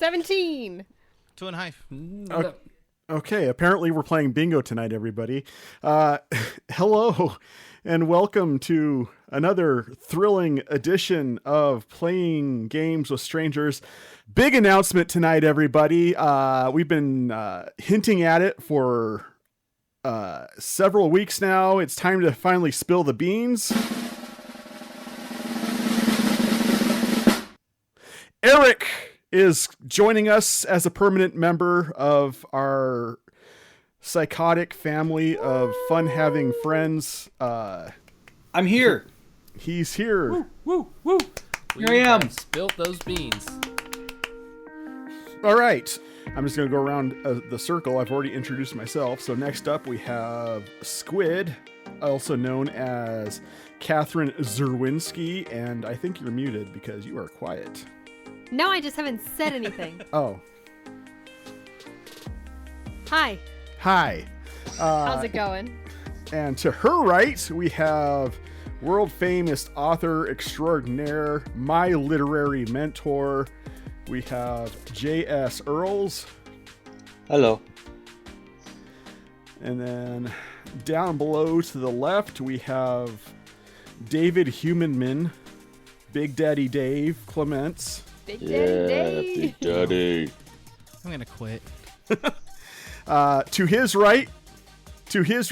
17. 2.5. Okay, apparently we're playing bingo tonight, everybody. Hello, and welcome to another thrilling edition of Playing Games with Strangers. Big announcement tonight, everybody. We've been hinting at it for several weeks now. It's time to finally spill the beans. Eric is joining us as a permanent member of our psychotic family of fun-having friends. I'm here. He's here. Woo, woo, woo. We Here I am. have spilt those beans. All right. I'm just going to go around the circle. I've already introduced myself. So next up we have Squid, also known as Catherine Zerwinski. And I think you're muted because you are quiet. No, I just haven't said anything. Oh. Hi. Hi. How's it going? And to her right, we have world famous author extraordinaire, my literary mentor. We have J.S. Earls. Hello. And then down below to the left, we have David Humanman, Big Daddy Dave Clements. Big Daddy Dave. Big Daddy. I'm gonna quit. To his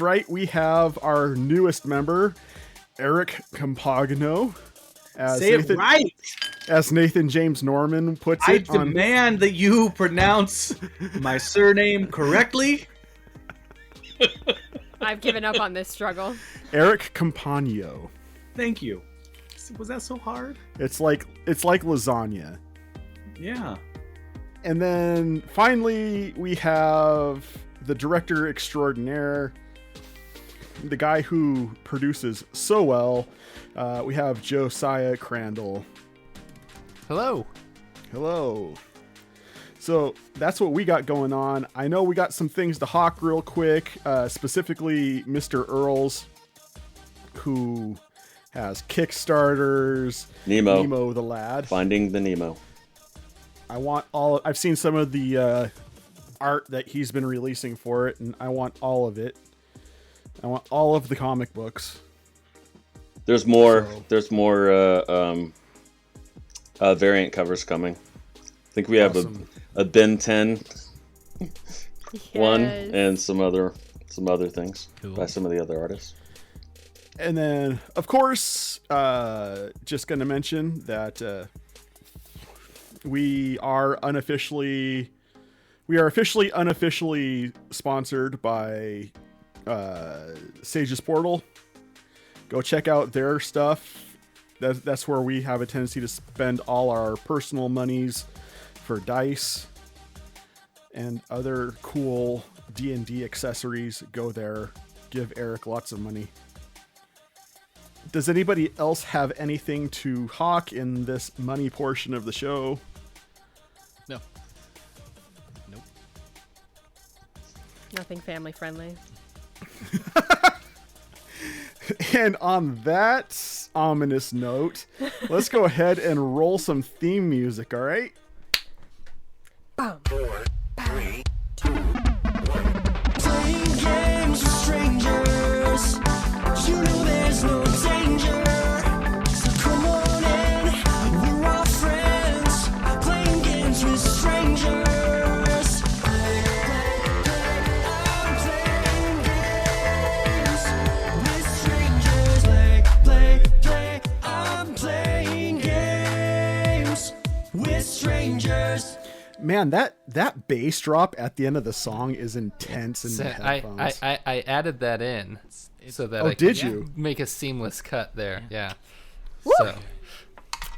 right, we have our newest member, Eric Campagno. Say it right. As Nathan James Norman puts I it. demand that you pronounce my surname correctly. I've given up on this struggle. Eric Campagno. Thank you. Was that so hard? It's like lasagna. Yeah. And then finally we have the director extraordinaire, the guy who produces so well. We have Josiah Crandall. Hello. Hello. So that's what we got going on. I know we got some things to hawk real quick, specifically Mr. Earls, who has Kickstarters, Nemo the Lad. Finding the Nemo. I've seen some of the art that he's been releasing for it, and I want all of it. I want all of the comic books. There's more. So- There's more variant covers coming. I think we have Awesome. a Ben 10 one Yes. and some other things Cool. by some of the other artists. And then, of course, just going to mention that we are officially unofficially sponsored by Sage's Portal. Go check out their stuff. That's where we have a tendency to spend all our personal monies for dice and other cool D&D accessories. Go there. Give Eric lots of money. Does anybody else have anything to hawk in this money portion of the show? No. Nope. Nothing family friendly. And on that ominous note, let's go ahead and roll some theme music, all right? Boom. Playing games with strangers, you know there's no danger. So come on in, we're all friends. Playing games with strangers. I'm playing games with strangers. I'm playing games with strangers. Man, that bass drop at the end of the song is intense in the headphones. I added that in so that Oh, I did could you? make a seamless cut there. Yeah. Woo! So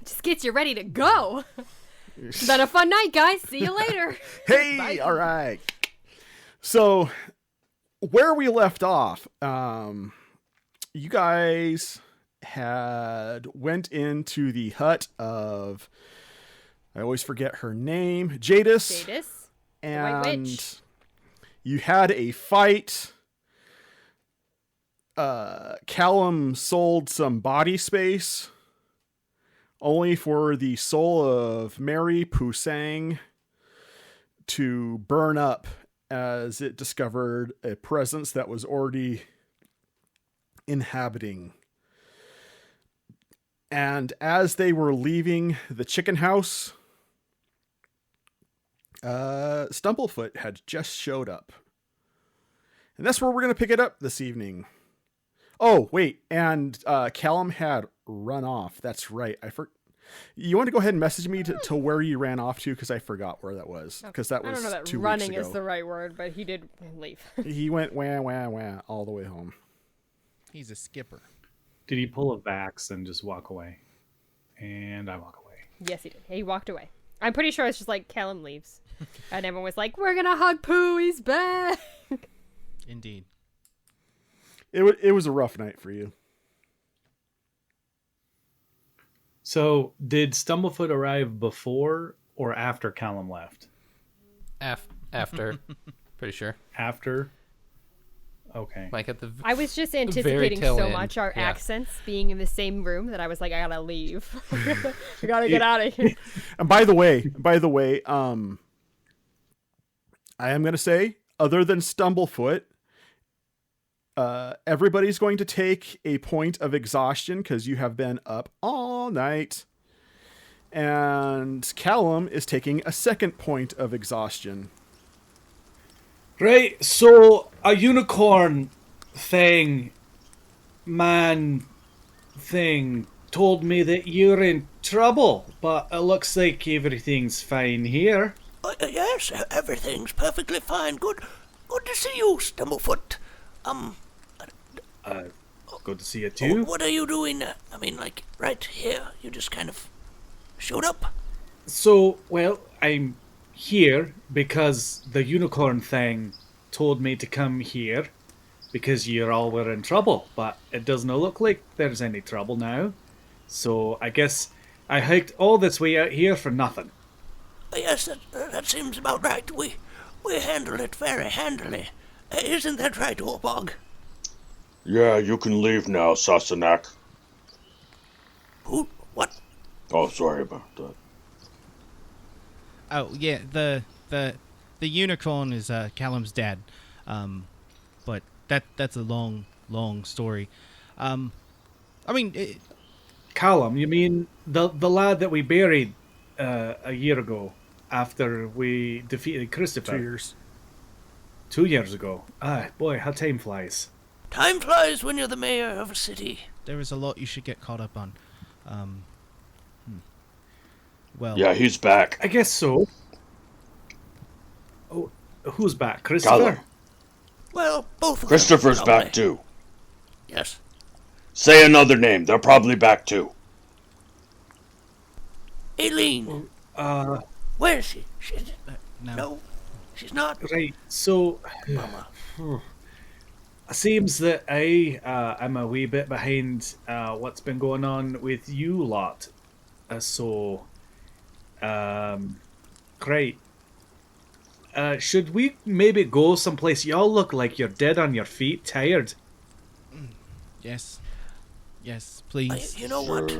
Just gets you ready to go. It's been a fun night, guys. See you later. Hey, Bye. all right. So, where we left off, you guys went into the hut of, I always forget her name, Jadis. Jadis, the White And Witch. you had a fight. Callum sold some body space, only for the soul of Mary Pusang to burn up as it discovered a presence that was already inhabiting. And as they were leaving the chicken house, Stumblefoot had just showed up. And that's where we're going to pick it up this evening. Oh, wait. And Callum had run off. That's right. You want to go ahead and message me to where you ran off to? Because I forgot where that was. Because that was I don't know that 2 running weeks ago. is the right word, but he did leave. He went wah, wah, wah all the way home. He's a skipper. Did he pull a Vax and just walk away? And I walk away. Yes, he did. He walked away. I'm pretty sure it's just like Callum leaves. And everyone was like, we're going to hug Pooh. He's back. Indeed. It was a rough night for you. So, did Stumblefoot arrive before or after Callum left? After. Pretty sure. After? Okay. Like at the I was just very anticipating tail so end. much our Yeah. accents being in the same room that I was like, I gotta leave. I gotta get out of here. And by the way, I am going to say, other than Stumblefoot, everybody's going to take a point of exhaustion because you have been up all night. And Callum is taking a second point of exhaustion. Right, so a unicorn man thing told me that you're in trouble, but it looks like everything's fine here. Yes, everything's perfectly fine. Good to see you, Stumblefoot. Good to see you too. What are you doing? I mean, like, right here. You just kind of showed up. So, well, I'm here because the unicorn thing told me to come here because you all were in trouble, but it doesn't look like there's any trouble now. So I guess I hiked all this way out here for nothing. Yes, that seems about right. We handled it very handily. Isn't that right, Orbog? Yeah, you can leave now, Sassenach. Who? What? Oh, sorry about that. Oh yeah, the unicorn is Callum's dad, but that's a long story. I mean, Callum, you mean the lad that we buried a year ago after we defeated Christopher? 2 years. 2 years ago. Ah, boy, how time flies. Time flies when you're the mayor of a city. there is a lot you should get caught up on. Well, Yeah, he's back. I guess so. Oh, who's back? Christopher? Callum. Well, both of them. Christopher's probably. back too. Yes. Say another name. They're probably back too. Aileen. Where is she? No, she's not. Right, so Mama. seems that I am a wee bit behind what's been going on with you lot. Great. Should we maybe go someplace? Y'all look like you're dead on your feet, tired. yes, please. You know what?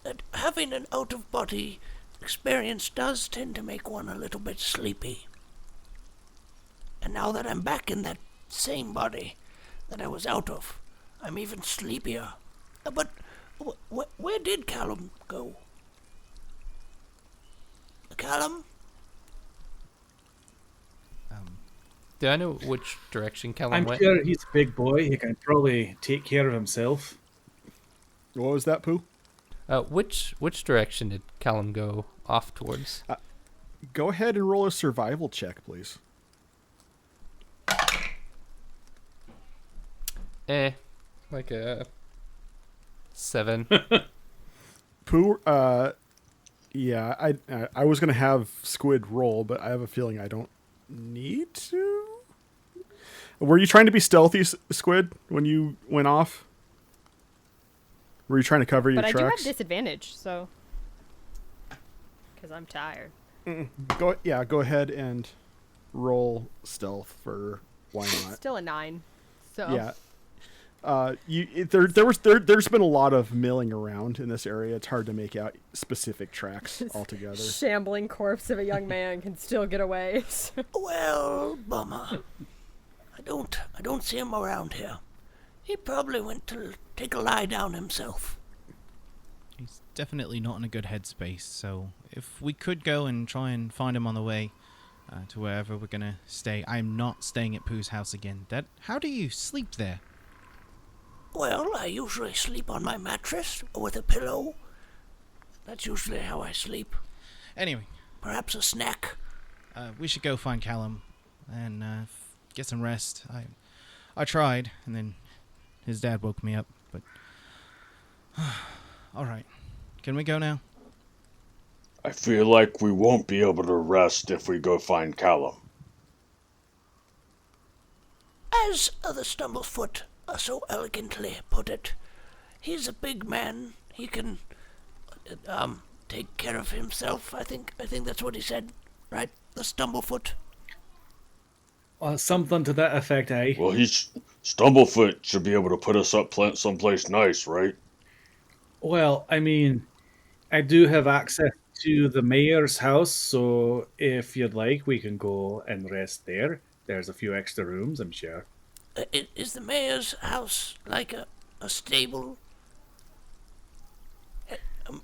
That having an out-of-body experience does tend to make one a little bit sleepy. And now that I'm back in that same body that I was out of, I'm even sleepier. But where did Callum go? Callum? Do I know which direction Callum I'm went? sure he's a big boy. He can probably take care of himself. What was that, Pooh? Which direction did Callum go off towards? Go ahead and roll a survival check, please. Like a 7. Pooh, yeah, I was gonna have Squid roll, but I have a feeling I don't need to. Were you trying to be stealthy, Squid, when you went off? Were you trying to cover your But I do tracks? have disadvantage, so. Because I'm tired. Go ahead and roll stealth for why not? Still a 9. So. Yeah. There's been a lot of milling around in this area. It's hard to make out specific tracks altogether. Shambling corpse of a young man can still get away. Well, bummer. I don't see him around here. He probably went to take a lie down himself. He's definitely not in a good headspace, so if we could go and try and find him on the way to wherever we're gonna stay. I'm not staying at Pooh's house again. How do you sleep there? Well, I usually sleep on my mattress or with a pillow. That's usually how I sleep. Anyway, Perhaps a snack. we should go find Callum and get some rest. I tried, and then his dad woke me up, but... Alright. Can we go now? I feel like we won't be able to rest if we go find Callum. As the Stumblefoot so elegantly put it, he's a big man. He can take care of himself. I think that's what he said, right? The Stumblefoot. Something to that effect, eh? Well, Stumblefoot should be able to put us up someplace nice, right? Well, I mean, I do have access to the mayor's house, so if you'd like, we can go and rest there. There's a few extra rooms, I'm sure. Is the mayor's house like a stable?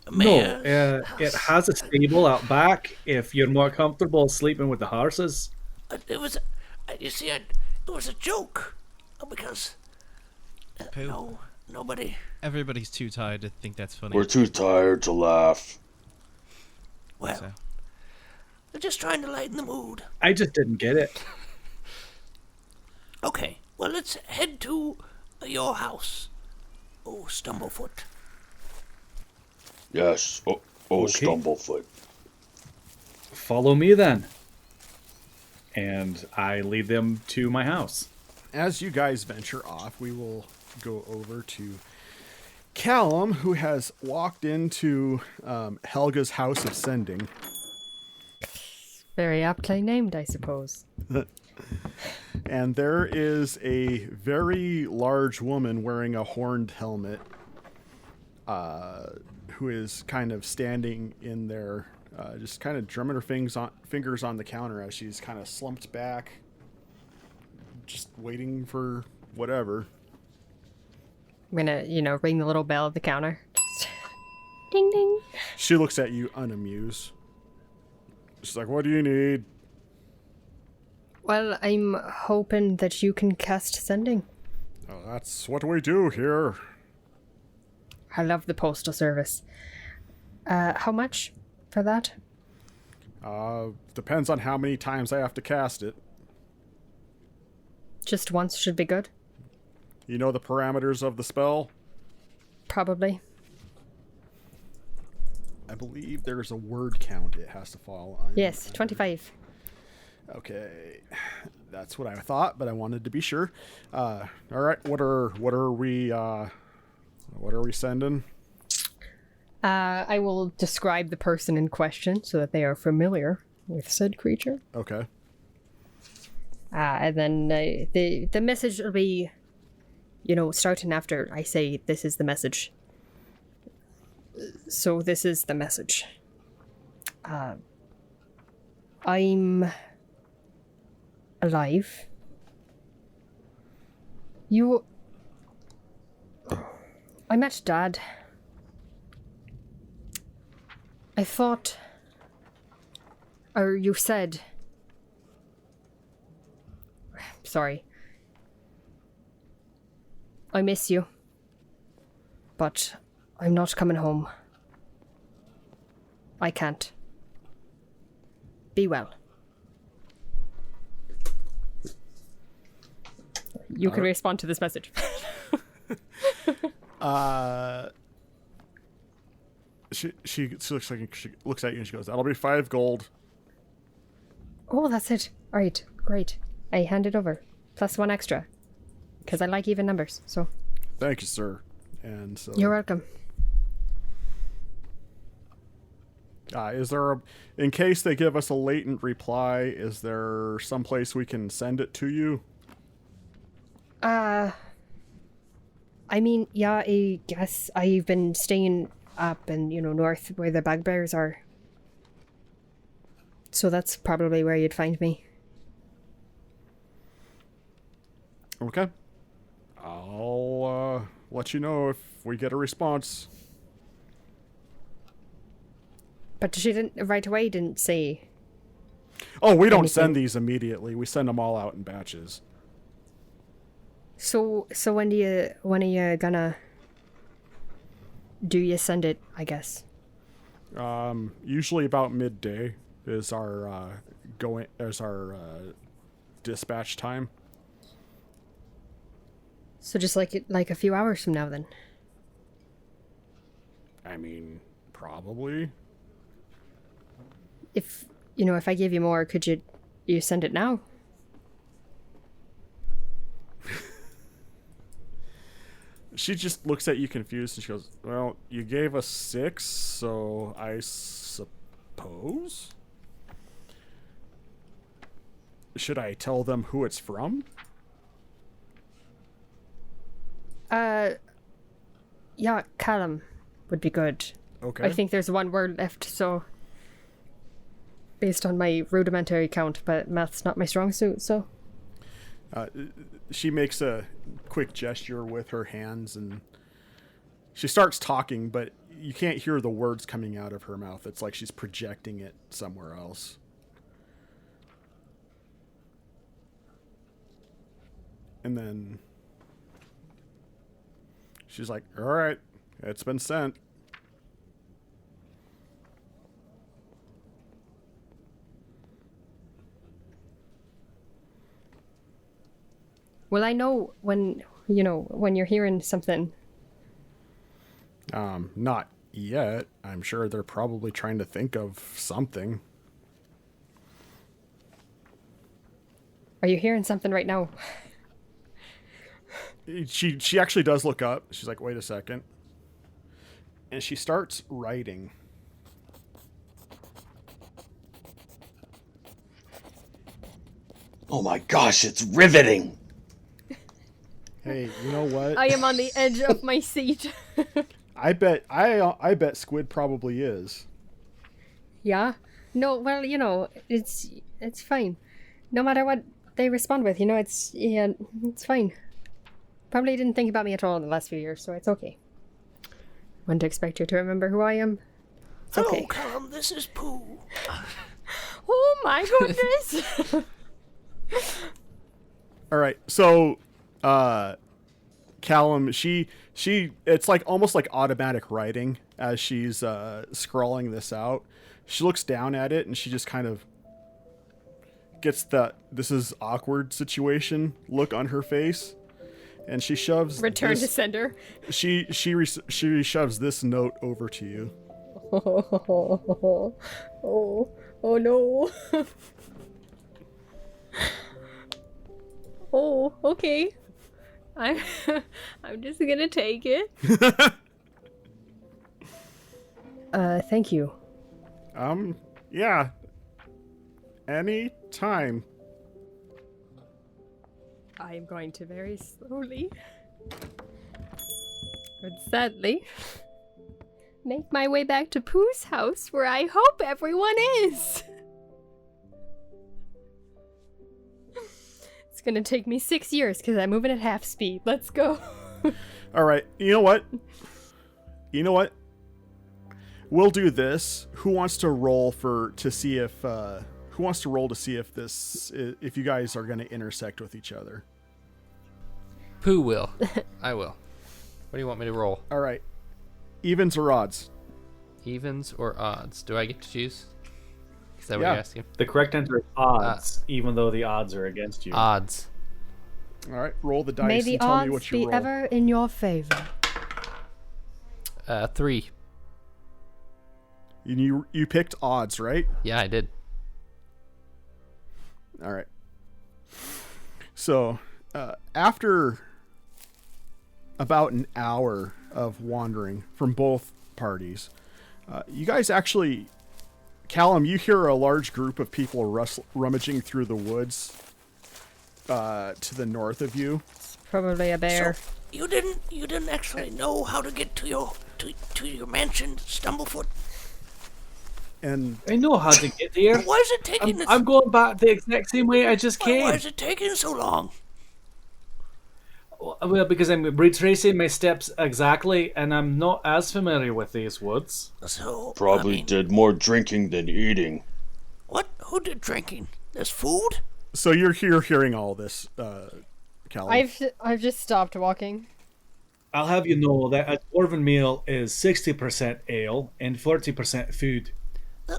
A mayor's No, it house? has a stable out back if you're more comfortable sleeping with the horses. It was, you see, it was a joke, because Pooh, nobody. everybody's too tired to think that's funny. We're too tired to laugh. Well, So. they're just trying to lighten the mood. I just didn't get it. Okay, well, let's head to your house. Oh, Stumblefoot. Yes. Oh, Okay. Stumblefoot. Follow me then. And I lead them to my house. As you guys venture off, we will go over to Callum, who has walked into Helga's house of sending. Very aptly named, I suppose. And there is a very large woman wearing a horned helmet who is kind of standing in there, just kind of drumming her fingers on the counter as she's kind of slumped back, just waiting for whatever. I'm gonna, ring the little bell at the counter. Just ding ding. She looks at you unamused. She's like, what do you need? Well, I'm hoping that you can cast sending. Oh, that's what we do here. I love the postal service. How much for that? Depends on how many times I have to cast it. Just once should be good. You know the parameters of the spell? Probably. I believe there's a word count it has to fall on. Yes, 25. Okay, that's what I thought, but I wanted to be sure. All right, what are we sending? I will describe the person in question so that they are familiar with said creature. Okay. And then the message will be, starting after I say this is the message. So this is the message. I'm alive. I met Dad. I thought, or you said, sorry, I miss you, but I'm not coming home. I can't. Be well. You can respond to this message. She looks at you and she goes, "That'll be 5 gold." Oh, that's it. All right, great. I hand it over. Plus 1 extra. Because I like even numbers, so. Thank you, sir. And so You're welcome. is there in case they give us a latent reply, is there some place we can send it to you? I mean, yeah, I guess I've been staying up in, north where the bugbears are. So that's probably where you'd find me. Okay. I'll let you know if we get a response. But she didn't, right away, didn't say. Oh, we don't Anything. send these immediately. We send them all out in batches. So when are you gonna do you send it, I guess? Usually about midday is our dispatch time. So just like a few hours from now then. I mean, probably. If I gave you more, could you send it now? She just looks at you confused and she goes, "Well, you gave us 6, so I suppose. Should I tell them who it's from?" Yeah, Callum would be good. Okay. I think there's one word left, so based on my rudimentary count, but math's not my strong suit, so She makes a quick gesture with her hands and she starts talking, but you can't hear the words coming out of her mouth. It's like she's projecting it somewhere else. And then she's like, "All right, it's been sent." Well, I know when you're hearing something. Not yet. I'm sure they're probably trying to think of something. Are you hearing something right now? She actually does look up. She's like, "Wait a second." And she starts writing. Oh my gosh, it's riveting. Hey, you know what? I am on the edge of my seat. I bet Squid probably is. Yeah? No, well, it's fine. No matter what they respond with, it's fine. Probably didn't think about me at all in the last few years, so it's okay. Wouldn't expect you to remember who I am. It's Hello, okay. Callum, this is Pooh. Oh my goodness! All right. So, Callum, she it's like almost like automatic writing as she's scrawling this out. She looks down at it and she just kind of gets the "this is awkward" situation look on her face, and she shoves Return this, to sender. She shoves this note over to you. Oh no. Oh, okay. I'm just gonna take it. Thank you. Yeah. Any time. I'm going to very slowly, but sadly, make my way back to Pooh's house, where I hope everyone is. It's gonna take me 6 years because I'm moving at half speed. Let's go. All right. You know what? We'll do this. Who wants to roll to see if if you guys are going to intersect with each other? Pooh will. I will. What do you want me to roll? All right. Evens or odds? Evens or odds? Do I get to choose? Is that what Yeah. you're asking? The correct answer is odds, even though the odds are against you. Odds. All right. Roll the dice May the and tell me odds what you be roll. ever in your favor. 3. You picked odds, right? Yeah, I did. All right. So, after about an hour of wandering from both parties, you guys actually, Callum, you hear a large group of people rummaging through the woods to the north of you. Probably a bear. You didn't actually know how to get to your mansion, Stumblefoot. And I know how to get there. Why is it taking I'm going back the exact same way I just why came. is it taking so long? Well, because I'm retracing my steps exactly, and I'm not as familiar with these woods. So Probably did more drinking than eating. What? Who did drinking? There's food? so you're here hearing all this, Callum. I've just stopped walking. I'll have you know that a dwarven meal is 60% ale and 40% food.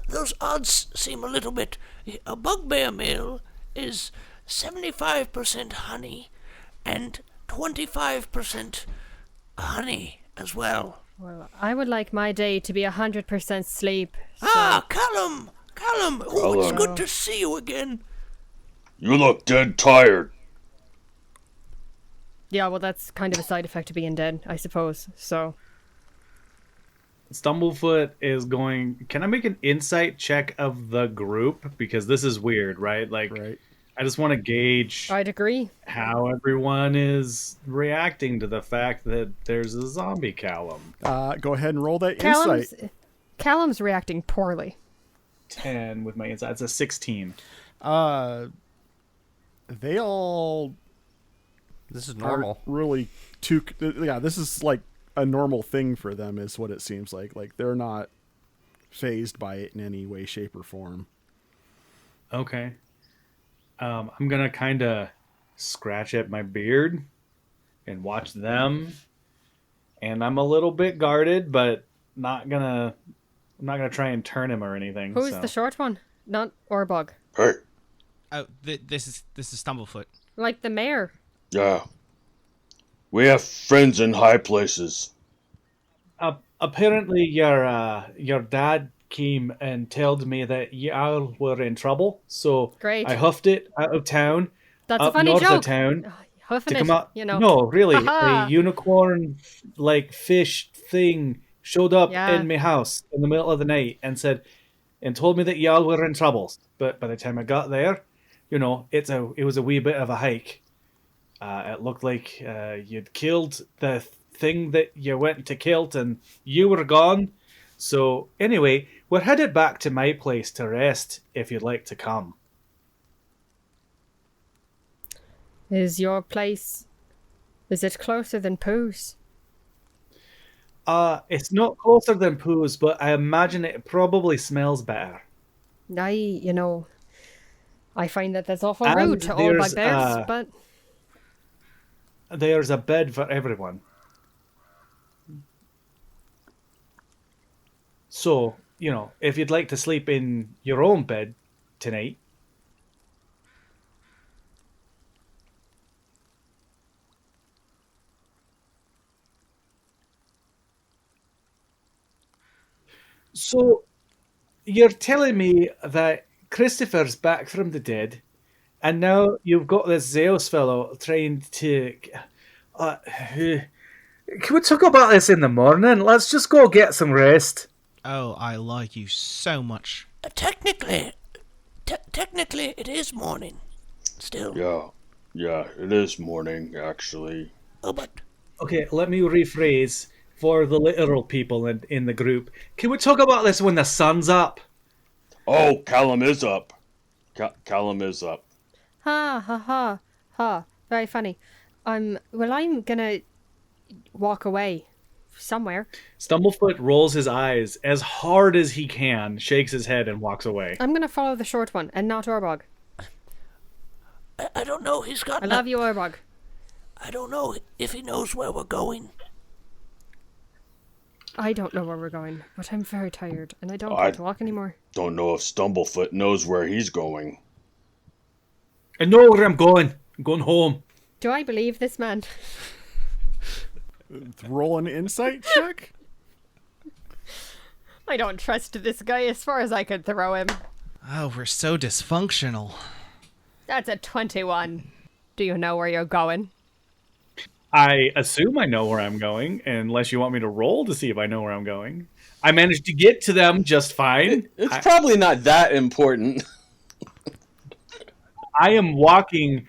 Those odds seem a little bit. A bugbear meal is 75% honey and 25% honey as well. Well, I would like my day to be 100% sleep. So. Ah, Callum! Oh, it's Callum. good to see you again. You look dead tired. Yeah, well, that's kind of a side effect of being dead, I suppose. So. Stumblefoot is going. Can I make an insight check of the group? Because this is weird, right? Like, right. I just want to gauge I'd agree. how everyone is reacting to the fact that there's a zombie Callum. Go ahead and roll that insight. Callum's reacting poorly. 10 with my insight. It's a 16. They all This is aren't normal. really too. Yeah, this is like a normal thing for them, is what it seems like. Like they're not phased by it in any way, shape, or form. Okay. I'm gonna kind of scratch at my beard and watch them, and I'm a little bit guarded, but I'm not gonna try and turn him or anything. Who's so. the short one? Not Orbog. Hey, Oh, this is Stumblefoot. Like the mayor. yeah. We have friends in high places. Apparently, your dad came and told me that y'all were in trouble, so Great. I huffed it out of town, That's up a funny north joke. of town, Huffing to it, come out. you know. No, really, Haha. a unicorn like fish thing showed up Yeah. in my house in the middle of the night and told me that y'all were in trouble. But by the time I got there, you know, it was a wee bit of a hike. It looked like you'd killed the thing that you went to kill, and you were gone. So anyway, we're headed back to my place to rest. If you'd like to come. Is your place... Is it closer than Pooh's? It's not closer than Pooh's, but I imagine it probably smells better. I find that that's awful And rude to all there's, bugbears, but... There's a bed for everyone. So, you know, if you'd like to sleep in your own bed tonight. So, you're telling me that Christopher's back from the dead, and now you've got this Zaos fellow trying to... can we talk about this in the morning? Let's just go get some rest. Oh, I like you so much. Technically, it is morning. Still. Yeah, it is morning, actually. Oh, but Okay, let me rephrase for the literal people in the group. Can we talk about this when the sun's up? Oh, Callum is up. Callum is up. Ha, ha, ha, ha. Very funny. I'm gonna walk away somewhere. Stumblefoot rolls his eyes as hard as he can, shakes his head, and walks away. I'm gonna follow the short one and not Orbog. I don't know. He's got. I love you, Orbog. I don't know if he knows where we're going. I don't know where we're going, but I'm very tired and I don't I- want to walk anymore. Don't know if Stumblefoot knows where he's going. I know where I'm going. I'm going home. Do I believe this man? Roll an insight check. I don't trust this guy as far as I could throw him. Oh, we're so dysfunctional. That's a 21. Do you know where you're going? I assume I know where I'm going, unless you want me to roll to see if I know where I'm going. I managed to get to them just fine. It's probably not that important. I am walking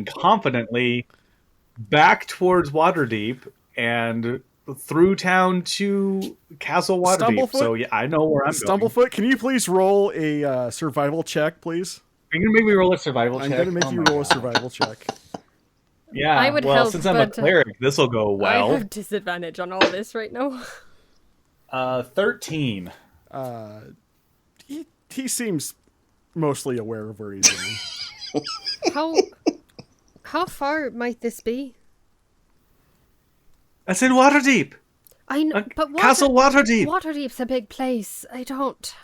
confidently back towards Waterdeep and through town to Castle Waterdeep. Stumblefoot? So yeah, I know where I'm going. Stumblefoot, can you please roll a survival check, please? You're gonna make me roll a survival I'm check. going to make Oh you my roll a God. survival check. Yeah. I would well, help, since I'm a but, cleric, this will go I well. have disadvantage on all this right now. 13. He seems mostly aware of where he's going. How far might this be? That's in Waterdeep. I know, but Castle Waterdeep. Waterdeep's a big place. I don't.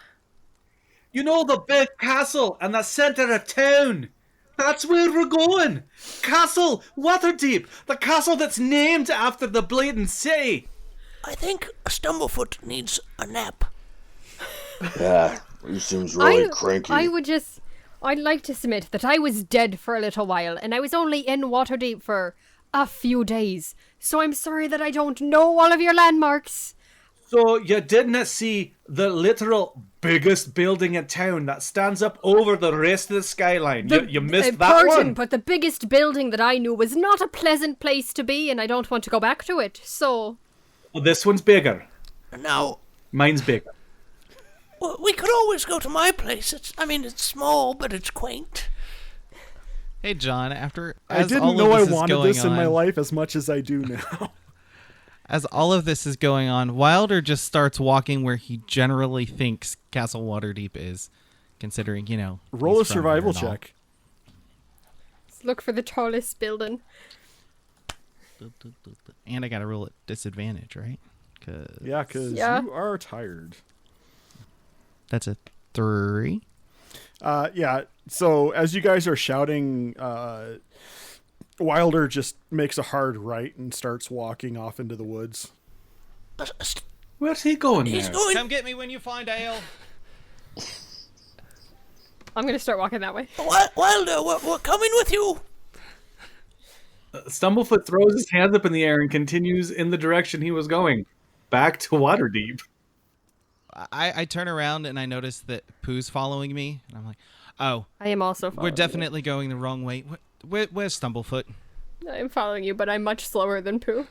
You know the big castle and the center of town. That's where we're going. Castle Waterdeep, the castle that's named after the bleeding city. I think Stumblefoot needs a nap. Yeah, he seems really cranky. I'd like to submit that I was dead for a little while, and I was only in Waterdeep for a few days. So I'm sorry that I don't know all of your landmarks. So you didn't see the literal biggest building in town that stands up over the rest of the skyline. You missed that one. But the biggest building that I knew was not a pleasant place to be, and I don't want to go back to it. So Well, this one's bigger. Now, Mine's bigger. well, we could always go to my place. It's small, but it's quaint. Hey, John, after I as didn't all know of I this is wanted going this in my on- life as much as I do now. As all of this is going on, Wilder just starts walking where he generally thinks Castle Waterdeep is, considering, Roll a he's from here survival and all. check. let's look for the tallest building. And I got to roll at disadvantage, right? Yeah, because Yeah. you are tired. That's a 3. Yeah, so as you guys are shouting, Wilder just makes a hard right and starts walking off into the woods. Where's he going He's now? going. Come get me when you find ale. I'm going to start walking that way. Wilder, we're coming with you. Stumblefoot throws his hands up in the air and continues in the direction he was going. Back to Waterdeep. I turn around and I notice that Pooh's following me. And I'm like, oh, I am also following we're definitely going the wrong way. Where's Stumblefoot? you. I'm following you, but I'm much slower than Pooh.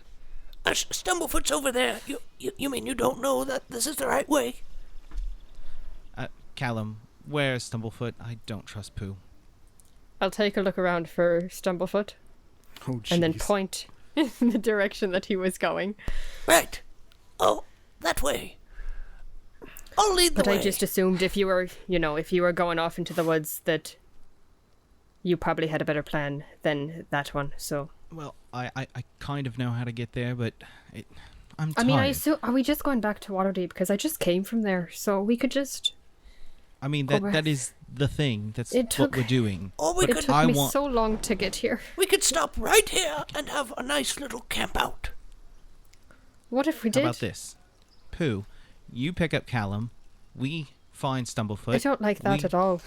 Stumblefoot's over there. You mean you don't know that this is the right way? Callum, where's Stumblefoot? I don't trust Pooh. I'll take a look around for Stumblefoot Oh, and then jeez. point in the direction that he was going. Right. Oh, that way. I'll lead the But way. I just assumed if you were going off into the woods that you probably had a better plan than that one. So Well, I kind of know how to get there, but I'm tired. I mean, I assume, are we just going back to Waterdeep? Because I just came from there, so we could just. I mean, Go that is the thing. That's It what took- we're doing. Or we It could took I me want- so long to get here. we could stop right here and have a nice little camp out. What if we How did? about this? Pooh, you pick up Callum. We find Stumblefoot. I don't like that we- at all.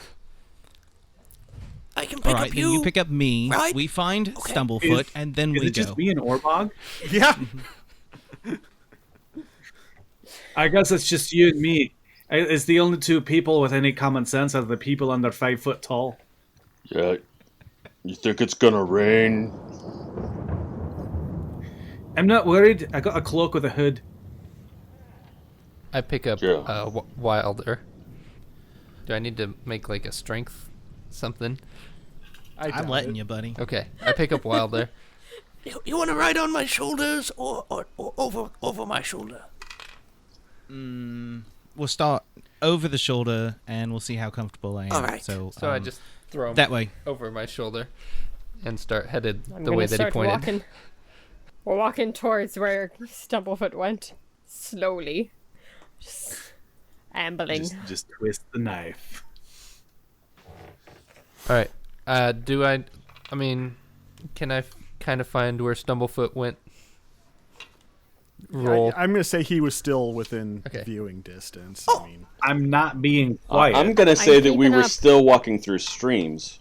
I can All pick right, up then you pick up me. right? We find Okay. Stumblefoot, and then Is we it just go. me and Orbog? Yeah. I guess it's just you and me. It's the only two people with any common sense out of the people under 5 foot tall. Yeah. You think it's gonna rain? I'm not worried. I got a cloak with a hood. I pick up Yeah. Wilder. Do I need to make like a strength something? I'm letting you, buddy. Okay, I pick up Wilder. You want to ride on my shoulders or over my shoulder? We'll start over the shoulder, and we'll see how comfortable I am. All right. So, So I just throw him that way. over my shoulder and start headed I'm the gonna way that he start pointed. walking. We're walking towards where Stumblefoot went, slowly, just ambling. Just twist the knife. All right. I mean, can I kind of find where Stumblefoot went? Roll. I'm going to say he was still within Okay. viewing distance. Oh. I mean, I'm not being quiet. I'm gonna say that we keeping were up. still walking through streams.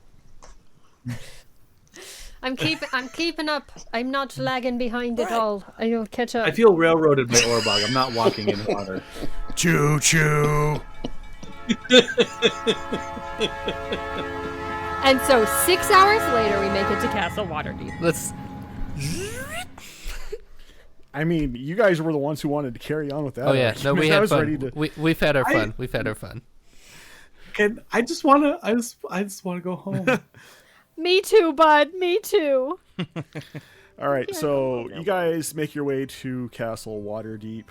I'm keeping up. I'm not lagging behind at Right. all. I don't catch up. I feel railroaded by Orbog. I'm not walking in water. choo choo. And so 6 hours later, we make it to Castle Waterdeep. Let's I mean, you guys were the ones who wanted to carry on with that. Oh yeah, no, we I had was fun. ready to. We've had our fun. We've had our fun. Can I just wanna? I just wanna go home. Me too, bud. Me too. All right, so you guys make your way to Castle Waterdeep,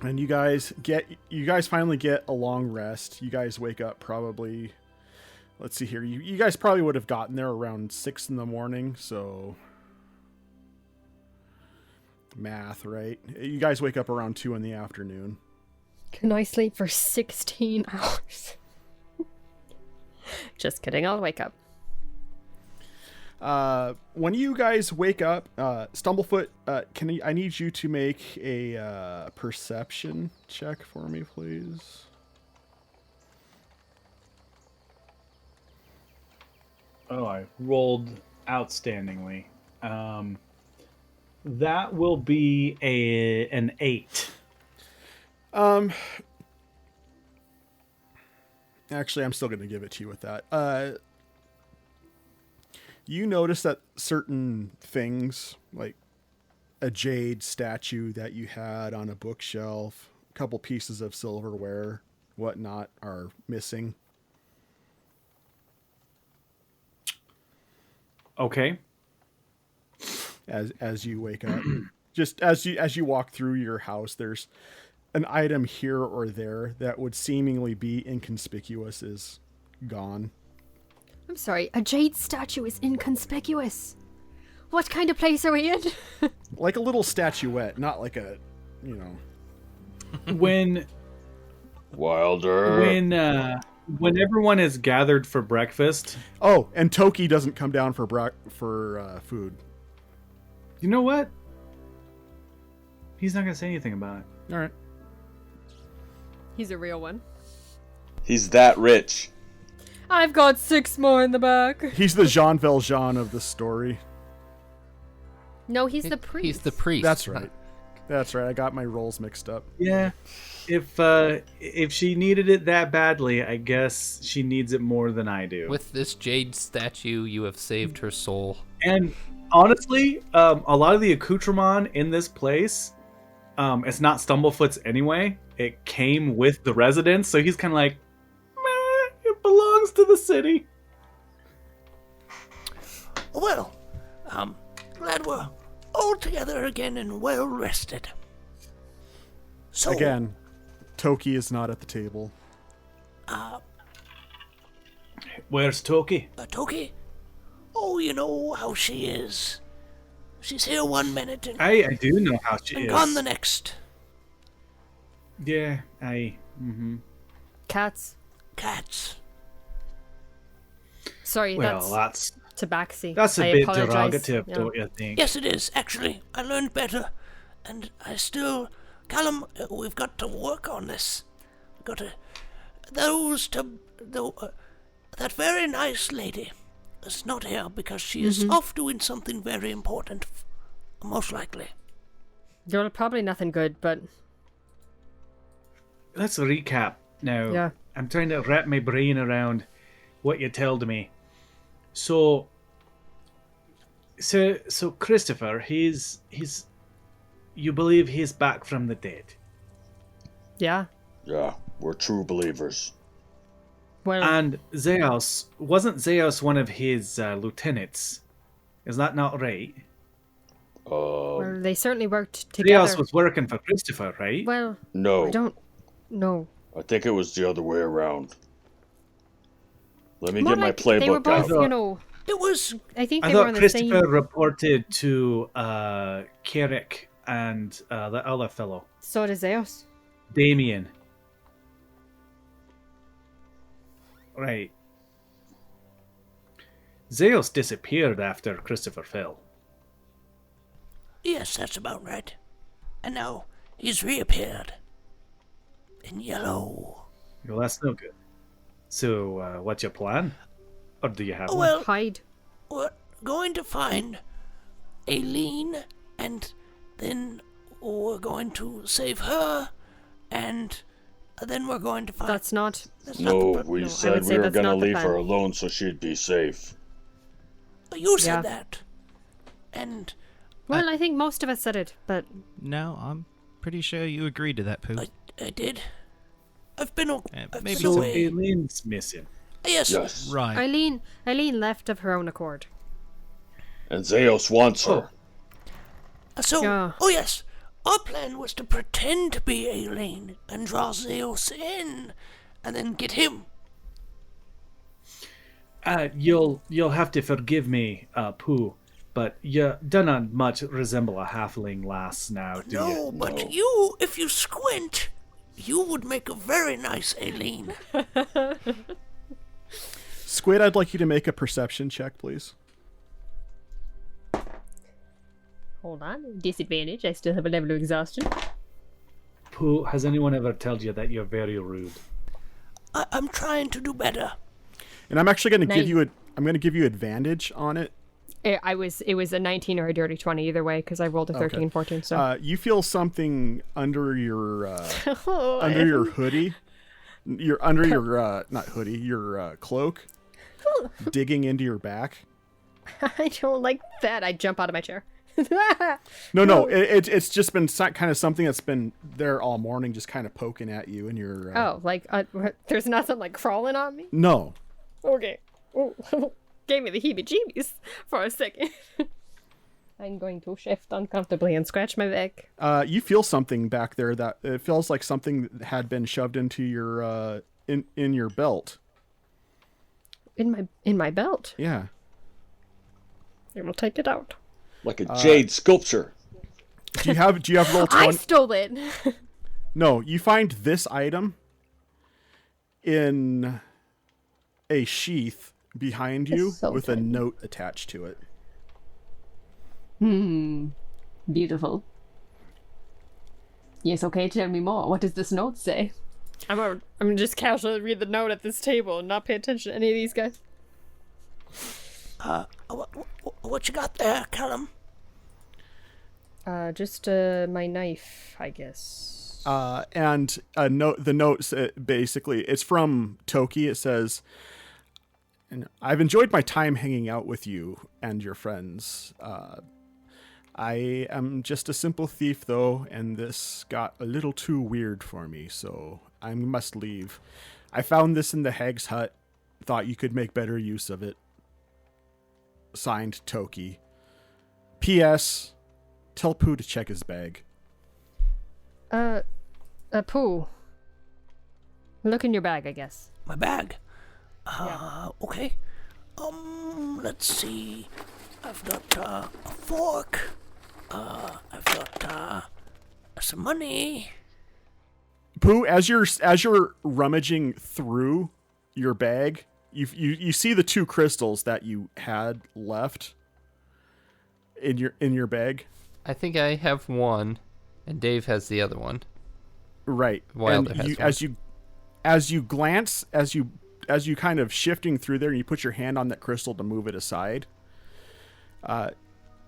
and you guys finally get a long rest. You guys wake up probably. Let's see here. You guys probably would have gotten there around 6 in the morning. So math, right? You guys wake up around 2 in the afternoon. Can I sleep for 16 hours? Just kidding. I'll wake up. When you guys wake up, Stumblefoot, I need you to make a perception check for me, please. Oh, I rolled outstandingly. That will be an 8. Actually, I'm still going to give it to you with that. You notice that certain things, like a jade statue that you had on a bookshelf, a couple pieces of silverware, whatnot, are missing. Okay. As you wake up, just as you walk through your house, there's an item here or there that would seemingly be inconspicuous is gone. I'm sorry. A jade statue is inconspicuous. What kind of place are we in? Like a little statuette, not like a, When Wilder. when everyone is gathered for breakfast, Oh, and Toki doesn't come down for food. you know what? He's not gonna say anything about it. All right. He's a real one. He's that rich. I've got 6 more in the back. He's the Jean Valjean of the story. No, he's the priest. He's the priest. That's right. That's right. I got my roles mixed up. Yeah. If she needed it that badly, I guess she needs it more than I do. With this jade statue, you have saved her soul. And honestly, a lot of the accoutrement in this place, it's not Stumblefoot's anyway. It came with the residence, so he's kind of like, meh, it belongs to the city. Well, glad we're all together again and well rested. So, Again, Toki is not at the table. Where's Toki? Toki, oh, you know how she is. She's here one minute and, I do know how she and is. gone the next. Yeah, Cats. Cats. Sorry, Well, that's tabaxi. a I bit apologize. derogative, Yeah. don't you think? Yes, it is, actually. I learned better. And I still... Callum, we've got to work on this. We've got to... that very nice lady is not here because she is off doing something very important. Most likely. You're probably nothing good, but Let's recap now. Yeah. I'm trying to wrap my brain around what you told me. So Christopher, he's you believe he's back from the dead? yeah. Yeah, we're true believers. Well, And Zaos, wasn't Zaos one of his lieutenants? Is that not right? well, they certainly worked together. Zaos was working for Christopher, right? Well, No, I don't know. I think it was the other way around. Let me More get my like they were playbook both, out. It was... I think I they were thought on the Christopher same. reported to Kerrek and the other fellow, So does Zaos. Damien. Right. Zaos disappeared after Christopher fell. Yes, that's about right. And now he's reappeared. In yellow. Well, that's no good. So, what's your plan? Or do you have one? Well, Hide. we're going to find Aileen, and then we're going to save her, and then we're going to find... That's not. That's not No, the pr- we no, I said would say we were that's gonna not the leave plan. her alone so she'd be safe. You said Yeah. that. And Well, I think most of us said it, but No, I'm pretty sure you agreed to that, Pooh. I did. I've been maybe So away. Aileen's missing. Yes. Yes. Right. Eileen left of her own accord. And Zaos wants her. So, Yeah. oh yes, our plan was to pretend to be Aileen and draw Zaos in, and then get him. You'll have to forgive me, Pooh, but you do not much resemble a halfling lass now, do No, you? but you, if you squint, you would make a very nice Aileen. Squid, I'd like you to make a perception check, please. hold on. Disadvantage. I still have a level of exhaustion. Pooh, has anyone ever told you that you're very rude? I'm trying to do better. And I'm actually going to give Nice. you I'm going to give you advantage on it. It was a 19 or a dirty 20 either way because I rolled a 13 Okay. and 14. So You feel something under your under your hoodie, your under your not hoodie, your cloak, digging into your back. I don't like that. I jump out of my chair. No, it's just been kind of something that's been there all morning, just kind of poking at you, and you're Oh, like there's nothing like crawling on me. no. Okay. Oh, gave me the heebie-jeebies for a second. I'm going to shift uncomfortably and scratch my back. You feel something back there that it feels like something that had been shoved into your in your belt. In my belt. Yeah. I will take it out. Like a jade sculpture. Do you have roll 20? I stole it. No, you find this item in a sheath behind you It's so with a tiny. note attached to it. Beautiful. Yes, okay, tell me more. What does this note say? I'm gonna just casually read the note at this table and not pay attention to any of these guys. What you got there, Callum? Just my knife, I guess. And a note. The note basically it's from Toki. It says, "And I've enjoyed my time hanging out with you and your friends. I am just a simple thief, though, and this got a little too weird for me, so I must leave. I found this in the hag's hut. Thought you could make better use of it. Signed, Toki. P.S. Tell Pooh to check his bag." Pooh. Look in your bag, I guess. My bag. Okay. Let's see. I've got a fork. I've got some money. Pooh, as you're rummaging through your bag, you see the two crystals that you had left in your bag. I think I have one, and Dave has the other one. Right. Wilder And has you, one. as you glance, as you kind of shifting through there, and you put your hand on that crystal to move it aside,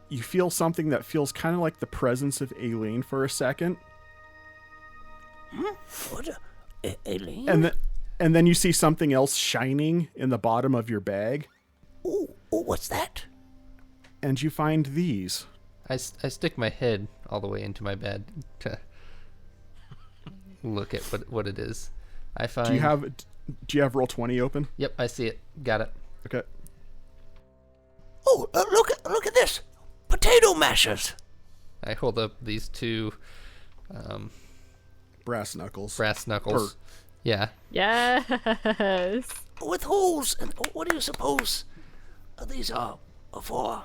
you feel something that feels kind of like the presence of Aileen for a second, What? Aileen? and then you see something else shining in the bottom of your bag, Ooh, what's that? and you find these. I stick my head all the way into my bed to look at what it is. I find. Do you have roll 20 open? Yep, I see it. Got it. Okay. Oh, look at this! Potato mashers. I hold up these two Brass knuckles. brass knuckles. Yeah. Yes. With holes. And what do you suppose these are for?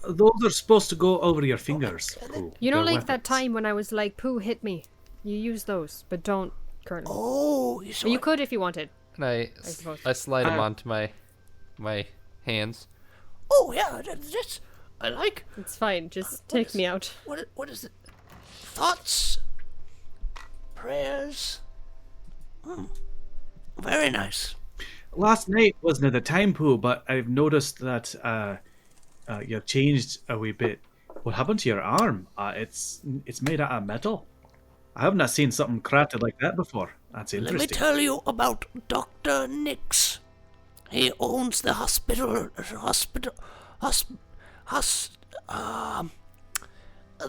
Those are supposed to go over your fingers, Pooh. You know, They're like that weapons. time when I was like, Pooh, hit me. You use those, but don't currently. Oh, But you could if you wanted. And I suppose. slide them onto my hands. Oh yeah, that's. I like. It's fine. Just take me out. What is it? Thoughts, prayers. Very nice. Last night wasn't the time, Pooh, but I've noticed that you've changed a wee bit. What happened to your arm? It's made out of metal. I have not seen something crafted like that before. That's Let me interesting. tell you about Dr. Nix. He owns the hospital, the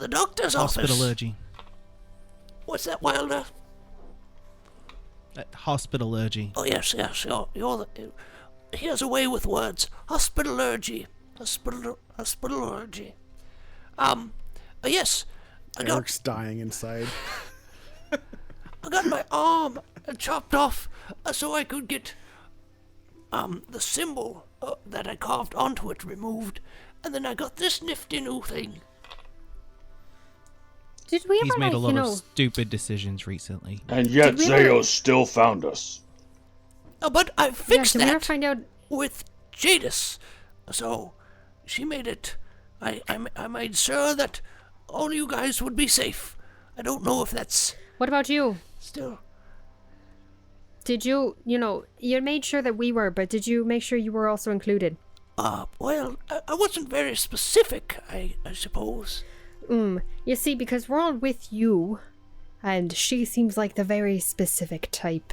doctor's office. Hospitalurgy. What's that, Wilder? Hospitalurgy. Oh yes, he has a way with words. Hospitalurgy. Hospitalurgy. Yes. Eric's dying inside. I got my arm chopped off so I could get the symbol that I carved onto it removed, and then I got this nifty new thing. Did we He's ever, made like, a lot you of know... stupid decisions recently. And yet Did we ever- Zaos still found us. But I fixed did we ever that find out... with Jadis, so she made it. I made sure that all you guys would be safe. I don't know if that's What about you? still. Did you, you made sure that we were, but did you make sure you were also included? Well, I wasn't very specific, I suppose. You see, because we're all with you, and she seems like the very specific type.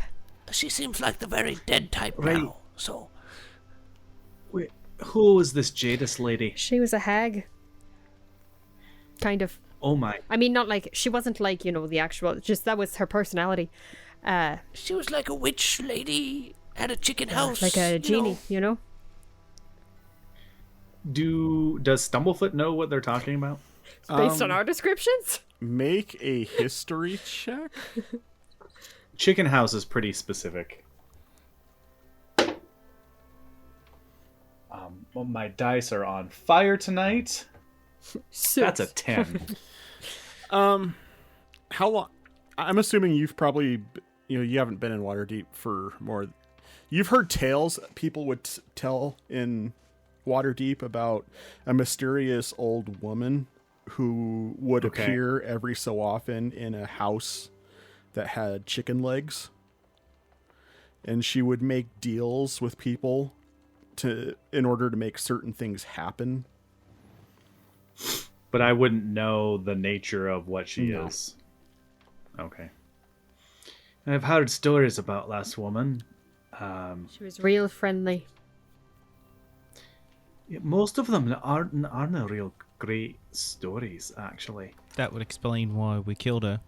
She seems like the very dead type Right. now, so. Wait, who is this Jadis lady? She was a hag. Kind of. Oh my. I mean, not like, she wasn't like, the actual, just that was her personality. She was like a witch lady at a chicken house. Like a genie, Does Stumblefoot know what they're talking about? Based on our descriptions? Make a history check. Chicken house is pretty specific. Well, my dice are on fire tonight. That's a 10. How long? I'm assuming you've probably, you haven't been in Waterdeep for more. You've heard tales people would tell in Waterdeep about a mysterious old woman who would appear every so often in a house that had chicken legs, and she would make deals with people in order to make certain things happen. But I wouldn't know the nature of what she No. is. Okay. I've heard stories about last woman. She was real friendly. Most of them aren't real great stories, actually. That would explain why we killed her.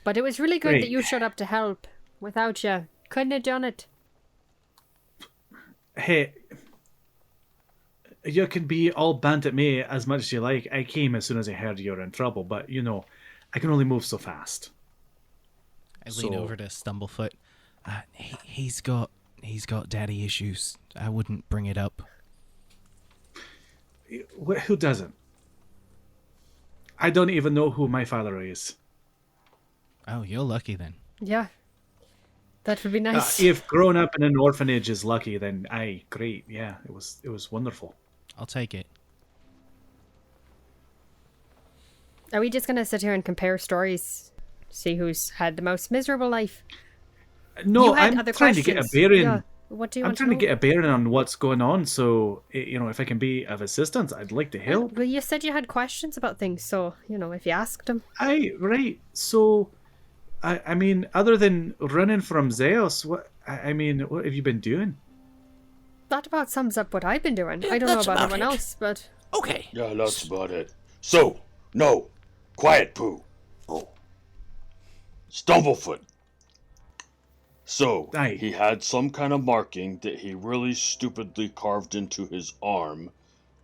But it was really good Great. that you showed up to help. Without you, couldn't have done it. Hey, you can be all bent at me as much as you like. I came as soon as I heard you were in trouble, but I can only move so fast. I lean over to Stumblefoot. He's got daddy issues. I wouldn't bring it up. Who doesn't? I don't even know who my father is. Oh, you're lucky then. Yeah. That would be nice. If growing up in an orphanage is lucky, then great. Yeah, it was wonderful. I'll take it. Are we just going to sit here and compare stories? See who's had the most miserable life? No, You had I'm other trying to get a questions. bearing. Yeah. What do you I'm want trying to know? get a bearing on what's going on. So, if I can be of assistance, I'd like to help. Well, you said you had questions about things, so, if you asked them. Right. So, I mean, other than running from Zaos, what have you been doing? That about sums up what I've been doing. Yeah, I don't know that's about about everyone it. else, but... Okay. Yeah, that's about it. So, no. Quiet, Pooh. Oh, Stumblefoot. So, Aye. he had some kind of marking that he really stupidly carved into his arm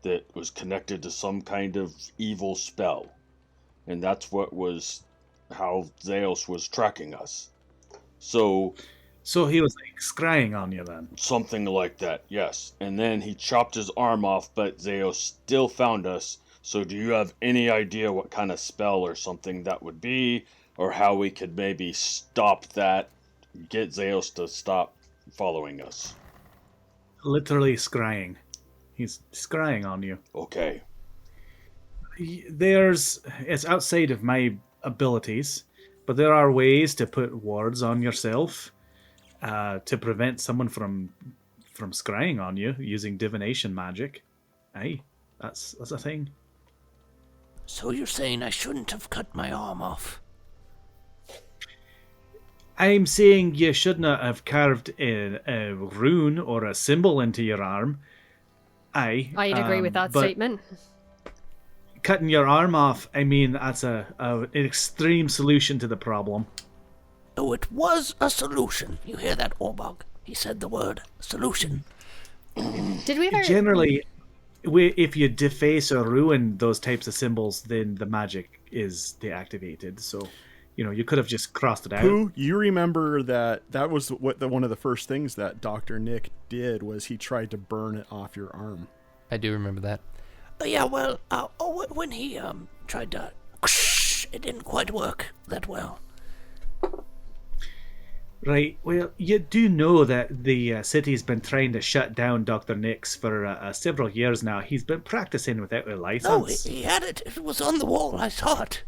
that was connected to some kind of evil spell. And that's how Zaos was tracking us. So, So he was like scrying on you then. something like that, yes. And then he chopped his arm off, but Zaos still found us. So do you have any idea what kind of spell or something that would be? Or how we could maybe stop that, get Zaos to stop following us? Literally scrying. He's scrying on you. Okay. It's outside of my abilities, but there are ways to put wards on yourself to prevent someone from scrying on you using divination magic. Aye, that's a thing. so you're saying I shouldn't have cut my arm off? I'm saying you shouldn't have carved a rune or a symbol into your arm. I'd agree with that but statement. cutting your arm off, I mean, that's an extreme solution to the problem. Oh, it was a solution. You hear that, Orbog? He said the word solution. Did we ever... Generally, if you deface or ruin those types of symbols, then the magic is deactivated. So, you could have just crossed it out. Pooh, you remember that was one of the first things that Dr. Nick did was he tried to burn it off your arm. I do remember that. Yeah, well, when he tried to... It didn't quite work that well. Right, well, you do know that the city's been trying to shut down Dr. Nick's for several years now. He's been practicing without a No, license. he had it. It was on the wall. I saw it.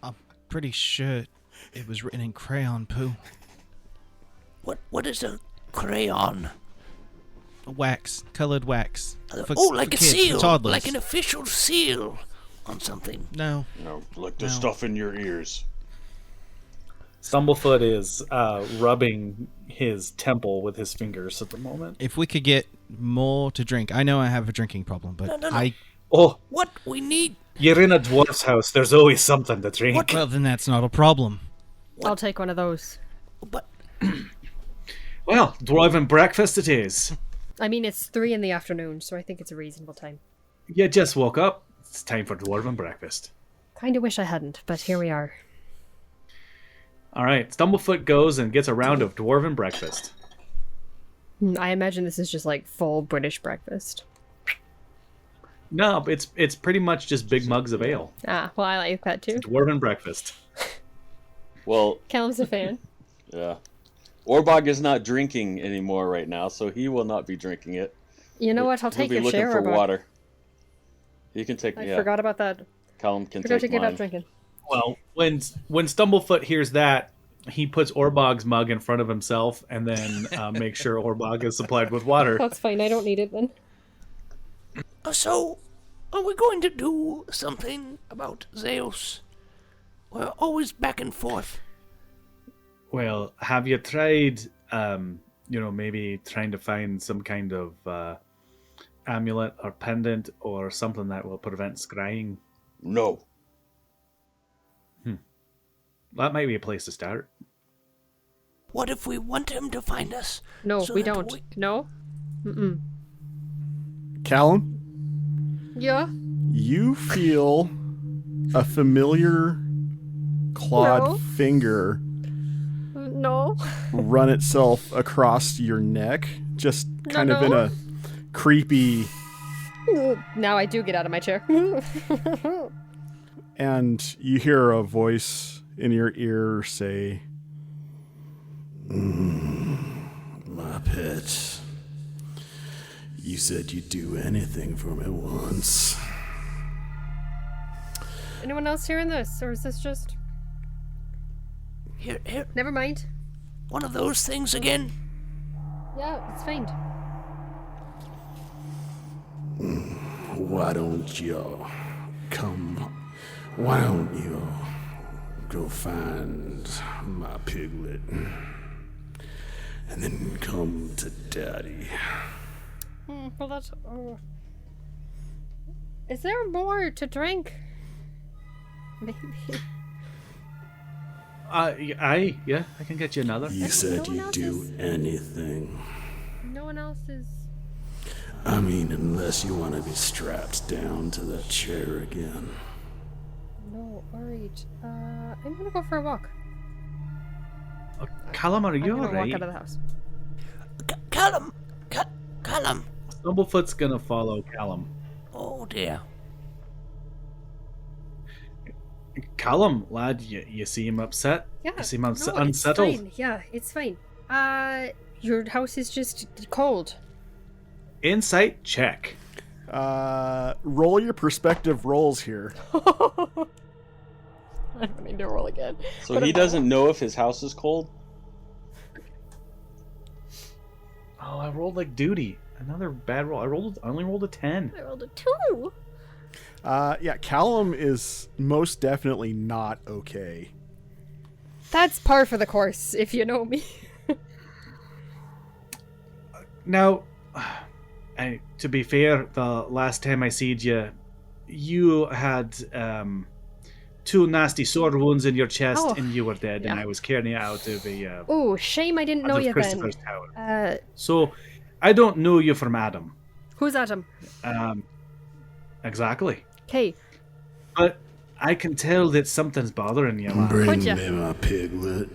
I'm pretty sure it was written in crayon, Pooh. What is a crayon? Wax, coloured wax. Like for a kids, for seal. toddlers. Like an official seal on something. No. Like the No. stuff in your ears. Stumblefoot is rubbing his temple with his fingers at the moment. If we could get more to drink. I know I have a drinking problem, but No. Oh, What we need... you're in a dwarf's house. There's always something to drink. well, then that's not a problem. I'll take one of those. But Well, dwarven breakfast it is. I mean, it's 3 in the afternoon, so I think it's a reasonable time. You just woke up. It's time for dwarven breakfast. Kinda wish I hadn't, but here we are. All right, Stumblefoot goes and gets a round of dwarven breakfast. I imagine this is just like full British breakfast. No, it's pretty much just big mugs of ale. Ah, well, I like that too. Dwarven breakfast. Well, Callum's a fan. yeah. Orbog is not drinking anymore right now, so he will not be drinking it. You know what? I'll He'll take be your looking share. for But water. You can take. I yeah. forgot about that. Callum can Forgot to take give mine. up drinking. Well, when Stumblefoot hears that, he puts Orbog's mug in front of himself and then makes sure Orbog is supplied with water. That's fine. I don't need it then. so, are we going to do something about Zaos? We're always back and forth. Well, have you tried, maybe trying to find some kind of amulet or pendant or something that will prevent scrying? No. That might be a place to start. What if we want him to find us? No, So we that don't. No? Mm-mm. Callum, Yeah? you feel a familiar clawed No. finger No. run itself across your neck, just kind of in no. a creepy, Now I do get out of my chair. and you hear a voice in your ear say, "My pet, you said you'd do anything for me once." Anyone else hearing this? Or is this just... Here, Never mind. one of those things again? Yeah, it's fine. Why don't you go find my piglet and then come to daddy? Well, that's... Is there more to drink? Maybe. I can get you another. You said no one you'd else do is- anything. No one else is... I mean, unless you want to be strapped down to that chair again. No, alright. I'm gonna go for a walk. Callum, are I'm you gonna walk alright? out of the house. Callum! Callum! Stumblefoot's gonna follow Callum. Oh dear. Callum, lad, you see him upset? Yeah. You see him no, unsettled? It's fine. Yeah, it's fine. Your house is just cold. Insight check. Roll your perspective rolls here. I don't need to roll again. So he doesn't know if his house is cold? Oh, I rolled like duty. Another bad roll. I only rolled a 10. I rolled a 2. Yeah, Callum is most definitely not okay. That's par for the course, if you know me. Now, to be fair, the last time I seed you, you had 2 nasty sword wounds in your chest, Oh, and you were dead. yeah. And I was carrying you out of the Oh, shame I didn't know you then. Christopher's Tower. Uh, So, I don't know you from Adam. who's Adam? Exactly. Okay. But I can tell that something's bothering you, lad. Bring Could ya? me my piglet.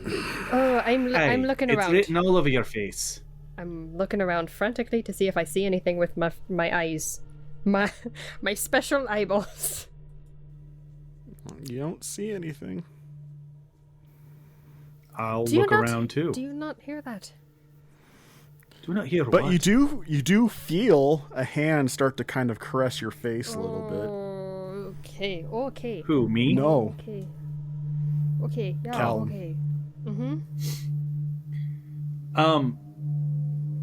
Oh, I'm Hey, looking it's around. written all over your face. I'm looking around frantically to see if I see anything with my eyes. My special eyeballs. You don't see anything. I'll Do you look not- around too. Do you not hear that? Do not hear But what? you do feel a hand start to kind of caress your face a little Okay. Okay. Who, me? bit. No. Okay. Okay. Yeah. Callum. Okay. Mhm.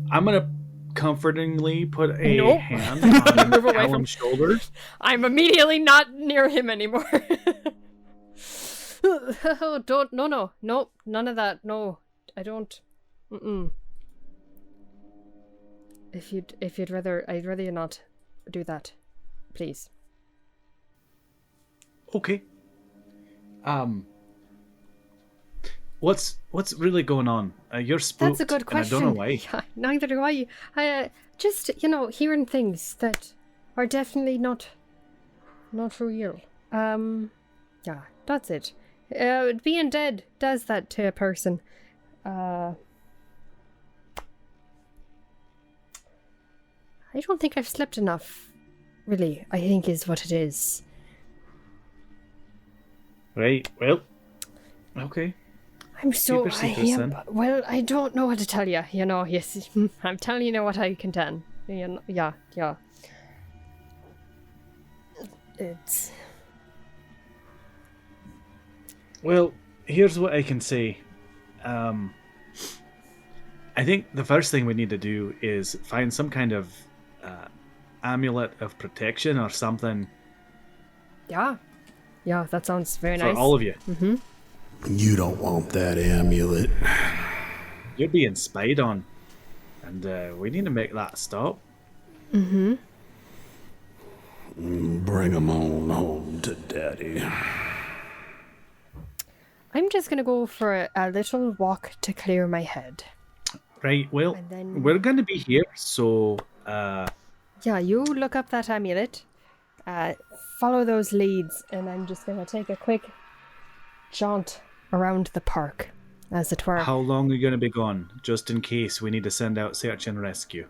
I'm gonna comfortingly put a Nope. hand on Move away from- Callum's shoulders. I'm immediately not near him anymore. Oh, don't. No. Nope. None of that. No. I don't. Mm-mm. If you'd rather, I'd rather you not do that, please. Okay. What's really going on? You're spooked. That's a good question. And I don't know why. Yeah, neither do I. Just hearing things that are definitely not real. Yeah, that's it. Being dead does that to a person. I don't think I've slept enough. Really, I think is what it is. Right. Well. Okay. I'm so. your secrets, then. Well, I don't know what to tell you. Yes, I'm telling you what I can tell. Yeah. It's. Well, here's what I can say. I think the first thing we need to do is find some kind of amulet of protection or something Yeah, that sounds very for nice. all of you. You don't want that amulet. You're being spied on, and we need to make that stop. Bring him on home to Daddy. I'm just gonna go for a little walk to clear my head. Right. Well, And then- we're going to be here, so Yeah, you look up that amulet, follow those leads, and I'm just gonna take a quick jaunt around the park, as it were. how long are you going to be gone? Just in case we need to send out search and rescue.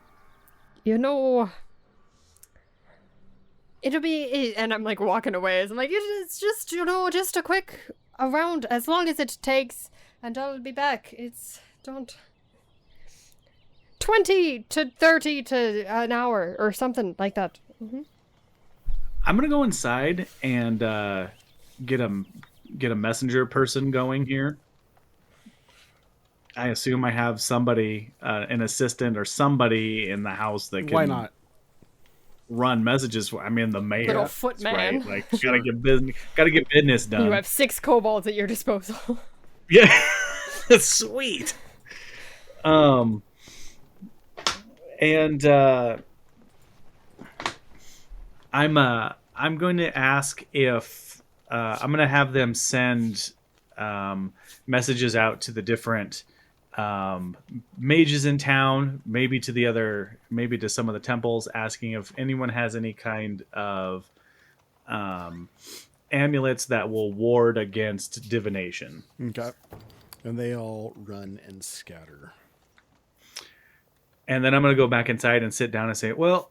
It'll be, and I'm like walking away. I'm like, it's just, just a quick around, as long as it takes, and I'll be back. It's, don't. 20 to 30 to an hour or something like that. I'm going to go inside and get a messenger person going here. I assume I have somebody, an assistant or somebody in the house that can Why not? run messages for. I mean, the mayor. Little foot man. Right? Like, gotta get business done. You have 6 kobolds at your disposal. Yeah, sweet. And I'm going to ask if I'm going to have them send messages out to the different mages in town, maybe to some of the temples, asking if anyone has any kind of amulets that will ward against divination. Okay. And they all run and scatter. And then I'm going to go back inside and sit down and say, well,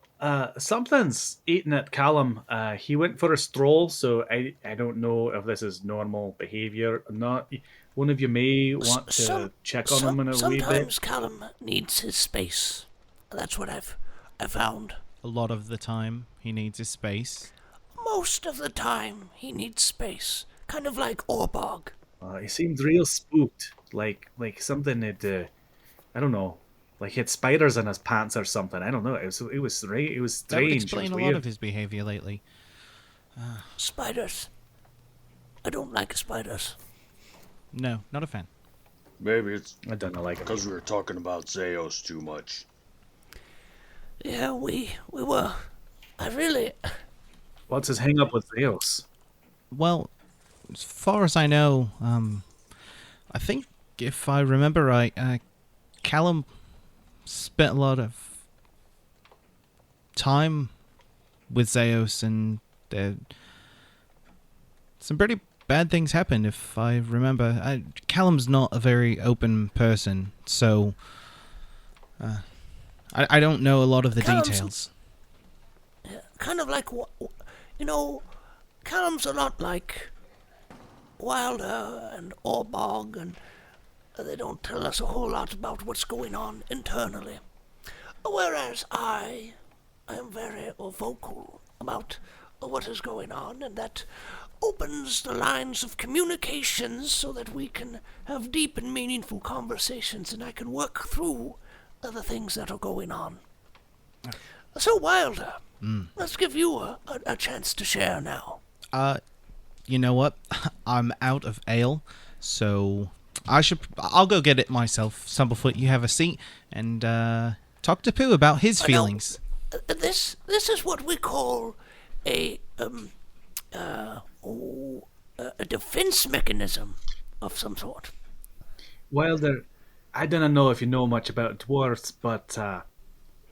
something's eating at Callum. He went for a stroll, so I don't know if this is normal behavior or not. One of you may want to check on him in a wee bit. Sometimes Callum needs his space. That's what I found. A lot of the time, he needs his space. Most of the time, he needs space. Kind of like Orbog. He seemed real spooked, like something that I don't know, like he had spiders in his pants or something. I don't know. It was That would strange. explain It a was lot weird. of his behavior lately. Spiders. I don't like spiders. No, not a fan. Maybe it's I don't know, like because we were talking about Zaos too much. Yeah, we were. I really. what's his hang up with Zaos? Well, as far as I know, I think if I remember right, Callum spent a lot of time with Zaos, and some pretty bad things happened. If I remember, Callum's not a very open person, so I don't know a lot of the Callum's- details. Kind of like, Callum's a lot like Wilder and Orbog, and they don't tell us a whole lot about what's going on internally. Whereas I am very vocal about what is going on, and that opens the lines of communications so that we can have deep and meaningful conversations, and I can work through the things that are going on. So, Wilder, let's give you a chance to share now. You know what? I'm out of ale, so I'll go get it myself. Stumblefoot, you have a seat and talk to Pooh about his feelings. This is what we call a defense mechanism of some sort. Wilder, I don't know if you know much about dwarves, but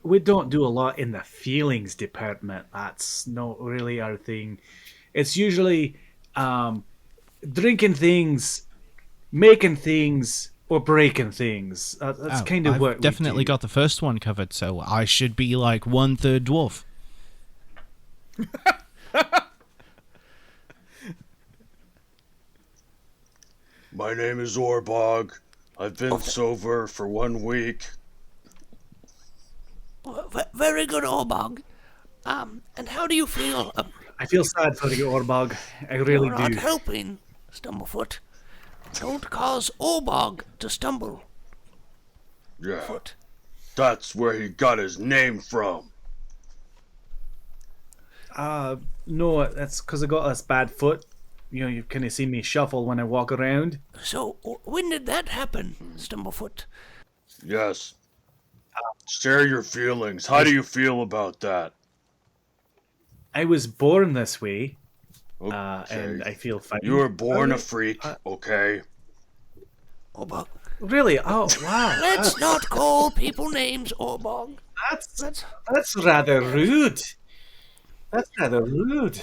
we don't do a lot in the feelings department. That's not really our thing. It's usually drinking things, making things, or breaking things. That's kind of I've what definitely we do. got the first one covered, so I should be like 1/3 dwarf. My name is Orbog. I've been sober for 1 week. Very good, Orbog. And how do you feel? I feel sad for you, Orbog. I really You're not do. helping, Stumblefoot. Don't cause Orbog to stumble. Yeah, Foot. that's where he got his name from. No, that's because I got this bad foot. You know, you kind of see me shuffle when I walk around. So, when did that happen, Stumblefoot? Yes. Share your feelings. How do you feel about that? I was born this way, Okay. and I feel fine. You were born a freak, okay? Orbog. Really? Oh, wow. Let's not call people names, Orbog. That's rather rude. That's rather rude.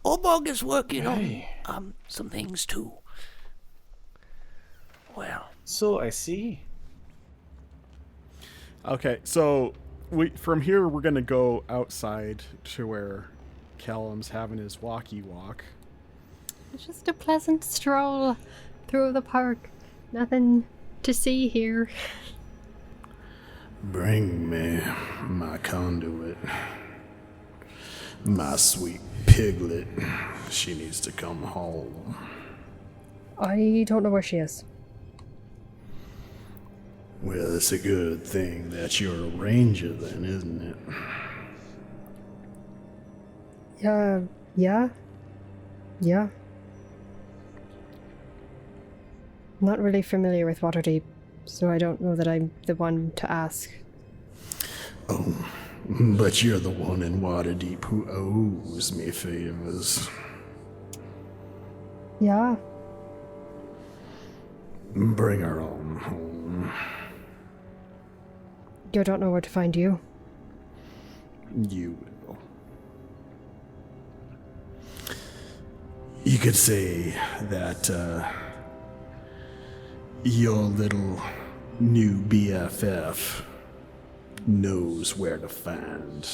Orbog is working Hey. on some things too. Well, So I see. Okay, so from here we're gonna go outside to where Callum's having his walkie walk. It's just a pleasant stroll through the park. Nothing to see here. Bring me my conduit. My sweet piglet. She needs to come home. I don't know where she is. Well, it's a good thing that you're a ranger then, isn't it? Yeah. Not really familiar with Waterdeep, so I don't know that I'm the one to ask. Oh, but you're the one in Waterdeep who owes me favors. Yeah. Bring her on home. I don't know where to find you. You will. You could say that, your little new BFF knows where to find,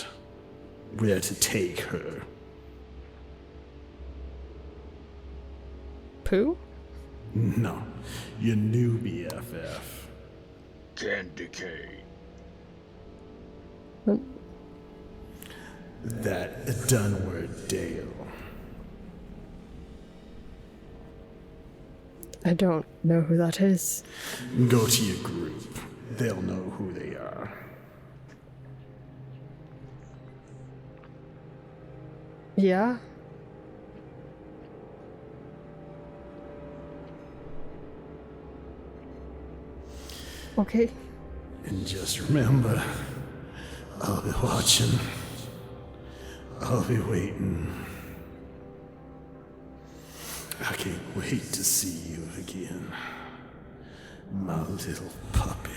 where to take her. Pooh? No, your new BFF. Candy cane. That Dunward Dale. I don't know who that is. Go to your group. They'll know who they are. Yeah? Okay. And just remember, I'll be watching. I'll be waiting. I can't wait to see you again, my little puppy.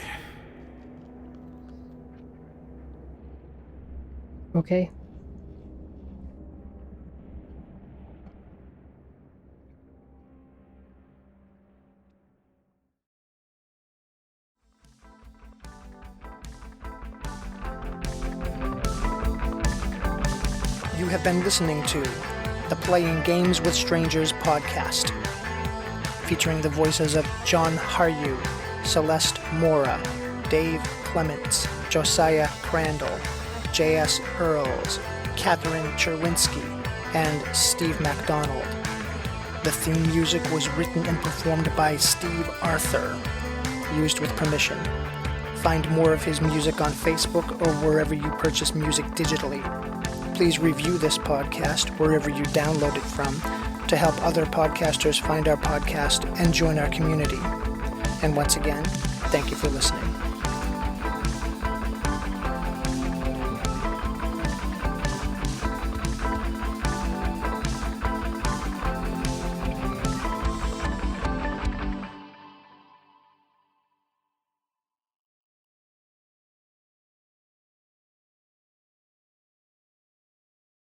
Okay. You have been listening to the Playing Games with Strangers podcast, featuring the voices of John Haryu, Celeste Mora, Dave Clements, Josiah Crandall, J.S. Earls, Catherine Cherwinski, and Steve MacDonald. The theme music was written and performed by Steve Arthur, used with permission. Find more of his music on Facebook or wherever you purchase music digitally. Please review this podcast wherever you download it from to help other podcasters find our podcast and join our community. And once again, thank you for listening.